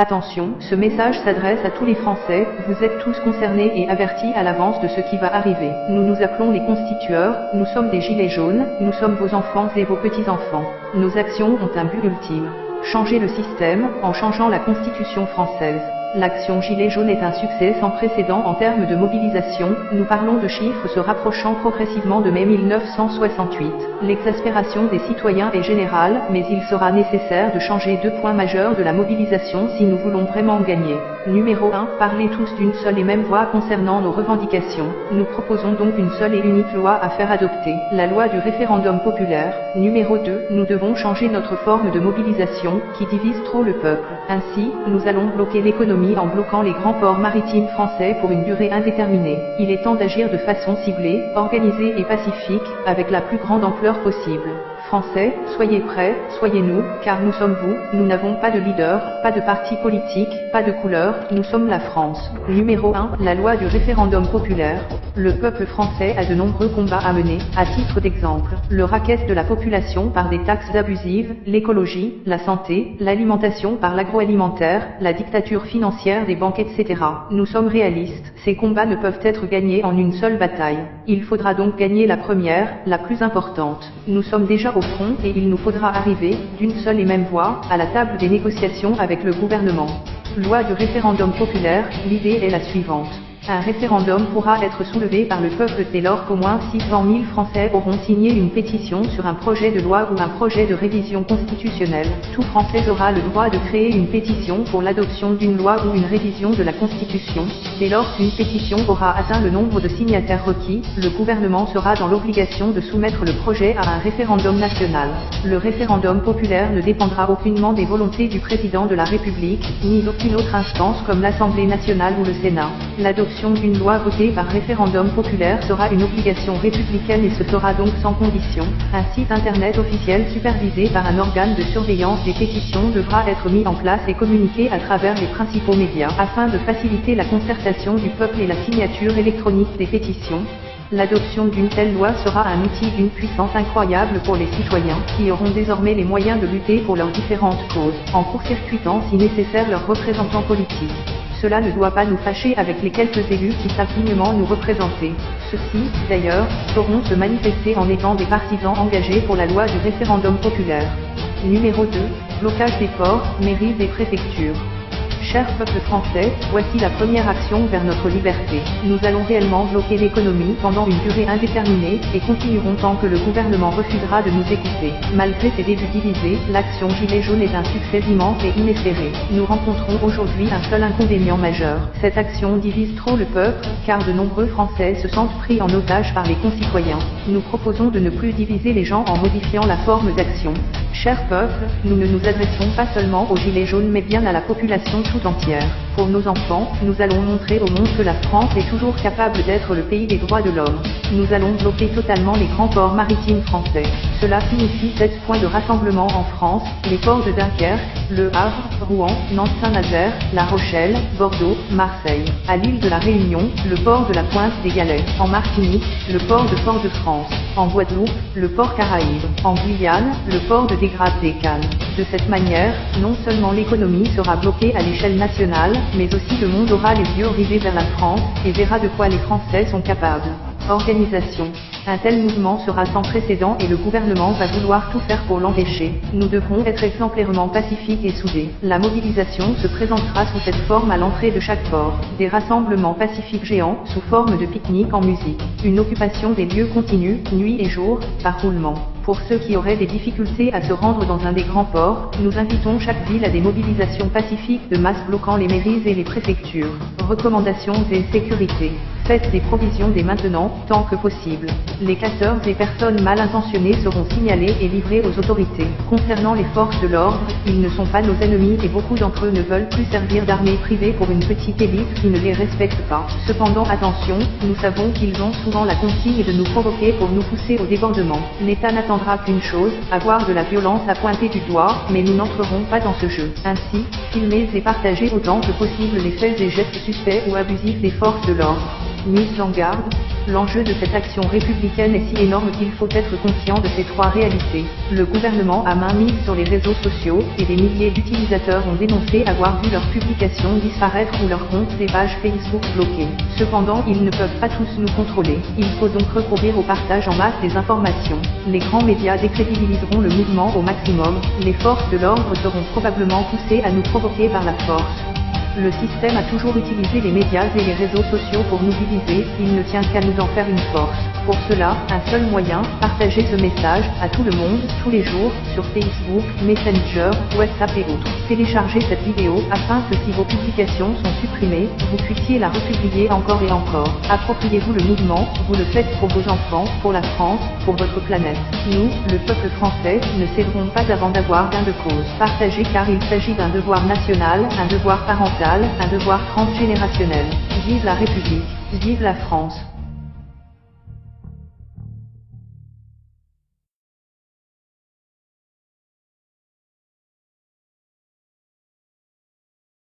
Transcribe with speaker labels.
Speaker 1: Attention, ce message s'adresse à tous les Français, vous êtes tous concernés et avertis à l'avance de ce qui va arriver. Nous nous appelons les constitueurs, nous sommes des gilets jaunes, nous sommes vos enfants et vos petits-enfants. Nos actions ont un but ultime. Changer le système, en changeant la Constitution française. L'action Gilets jaunes est un succès sans précédent en termes de mobilisation, nous parlons de chiffres se rapprochant progressivement de mai 1968. L'exaspération des citoyens est générale, mais il sera nécessaire de changer deux points majeurs de la mobilisation si nous voulons vraiment gagner. Numéro 1. Parlez tous d'une seule et même voix concernant nos revendications. Nous proposons donc une seule et unique loi à faire adopter, la loi du référendum populaire. Numéro 2. Nous devons changer notre forme de mobilisation, qui divise trop le peuple. Ainsi, nous allons bloquer l'économie en bloquant les grands ports maritimes français pour une durée indéterminée. Il est temps d'agir de façon ciblée, organisée et pacifique, avec la plus grande ampleur possible. Français, soyez prêts, soyez nous, car nous sommes vous, nous n'avons pas de leader, pas de parti politique, pas de couleur, nous sommes la France. Numéro 1. La loi du référendum populaire. Le peuple français a de nombreux combats à mener, à titre d'exemple, le racket de la population par des taxes abusives, l'écologie, la santé, l'alimentation par l'agroalimentaire, la dictature financière des banques etc. Nous sommes réalistes, ces combats ne peuvent être gagnés en une seule bataille. Il faudra donc gagner la première, la plus importante. Nous sommes déjà au front et il nous faudra arriver, d'une seule et même voix, à la table des négociations avec le gouvernement. Loi du référendum populaire, l'idée est la suivante. Un référendum pourra être soulevé par le peuple dès lors qu'au moins 600 000 Français auront signé une pétition sur un projet de loi ou un projet de révision constitutionnelle. Tout Français aura le droit de créer une pétition pour l'adoption d'une loi ou une révision de la Constitution. Dès lors qu'une pétition aura atteint le nombre de signataires requis, le gouvernement sera dans l'obligation de soumettre le projet à un référendum national. Le référendum populaire ne dépendra aucunement des volontés du président de la République, ni d'aucune autre instance comme l'Assemblée nationale ou le Sénat. L'adoption d'une loi votée par référendum populaire sera une obligation républicaine et se fera donc sans condition. Un site internet officiel supervisé par un organe de surveillance des pétitions devra être mis en place et communiqué à travers les principaux médias afin de faciliter la concertation du peuple et la signature électronique des pétitions. L'adoption d'une telle loi sera un outil d'une puissance incroyable pour les citoyens, qui auront désormais les moyens de lutter pour leurs différentes causes, en court-circuitant si nécessaire leurs représentants politiques. Cela ne doit pas nous fâcher avec les quelques élus qui savent dignement nous représenter. Ceux-ci, d'ailleurs, sauront se manifester en étant des partisans engagés pour la loi du référendum populaire. Numéro 2. Blocage des ports, mairies et préfectures. Cher peuple français, voici la première action vers notre liberté. Nous allons réellement bloquer l'économie pendant une durée indéterminée, et continuerons tant que le gouvernement refusera de nous écouter. Malgré ces débuts divisés, l'action Gilets jaunes est un succès immense et inespéré. Nous rencontrons aujourd'hui un seul inconvénient majeur. Cette action divise trop le peuple, car de nombreux Français se sentent pris en otage par les concitoyens. Nous proposons de ne plus diviser les gens en modifiant la forme d'action. Cher peuple, nous ne nous adressons pas seulement aux Gilets jaunes mais bien à la population tout entière. Pour nos enfants, nous allons montrer au monde que la France est toujours capable d'être le pays des droits de l'homme. Nous allons bloquer totalement les grands ports maritimes français. Cela signifie 7 points de rassemblement en France, les ports de Dunkerque, Le Havre, Rouen, Nantes-Saint-Nazaire, La Rochelle, Bordeaux, Marseille. À l'île de la Réunion, le port de la Pointe des Galets. En Martinique, le port de Fort-de-France. En Guadeloupe, le port Caraïbes. En Guyane, le port de Dégrade-des-Cannes. De cette manière, non seulement l'économie sera bloquée à l'échelle nationale, mais aussi le monde aura les yeux rivés vers la France, et verra de quoi les Français sont capables. Organisation. Un tel mouvement sera sans précédent et le gouvernement va vouloir tout faire pour l'empêcher. Nous devrons être exemplairement pacifiques et soudés. La mobilisation se présentera sous cette forme à l'entrée de chaque port. Des rassemblements pacifiques géants, sous forme de pique-nique en musique. Une occupation des lieux continue, nuit et jour, par roulement. Pour ceux qui auraient des difficultés à se rendre dans un des grands ports, nous invitons chaque ville à des mobilisations pacifiques de masse bloquant les mairies et les préfectures. Recommandations et sécurité. Faites des provisions dès maintenant, tant que possible. Les casseurs et personnes mal intentionnées seront signalés et livrés aux autorités. Concernant les forces de l'ordre, ils ne sont pas nos ennemis et beaucoup d'entre eux ne veulent plus servir d'armée privée pour une petite élite qui ne les respecte pas. Cependant attention, nous savons qu'ils ont souvent la consigne de nous provoquer pour nous pousser au débordement. L'État n'attendra qu'une chose, avoir de la violence à pointer du doigt, mais nous n'entrerons pas dans ce jeu. Ainsi, filmez et partagez autant que possible les faits et gestes suspects ou abusifs des forces de l'ordre. mise en garde. L'enjeu de cette action républicaine est si énorme qu'il faut être conscient de ces trois réalités. Le gouvernement a main mise sur les réseaux sociaux, et des milliers d'utilisateurs ont dénoncé avoir vu leurs publications disparaître ou leurs comptes et pages Facebook bloqués. Cependant, ils ne peuvent pas tous nous contrôler. Il faut donc recourir au partage en masse des informations. Les grands médias décrédibiliseront le mouvement au maximum. Les forces de l'ordre seront probablement poussées à nous provoquer par la force. Le système a toujours utilisé les médias et les réseaux sociaux pour nous diviser, il ne tient qu'à nous en faire une force. Pour cela, un seul moyen, partager ce message à tout le monde, tous les jours, sur Facebook, Messenger, WhatsApp et autres. Téléchargez cette vidéo afin que si vos publications sont supprimées, vous puissiez la republier encore et encore. Appropriez-vous le mouvement, vous le faites pour vos enfants, pour la France, pour votre planète. Nous, le peuple français, ne céderons pas avant d'avoir gain de cause. Partagez car il s'agit d'un devoir national, un devoir parental, un devoir transgénérationnel. Vive la République, vive la France.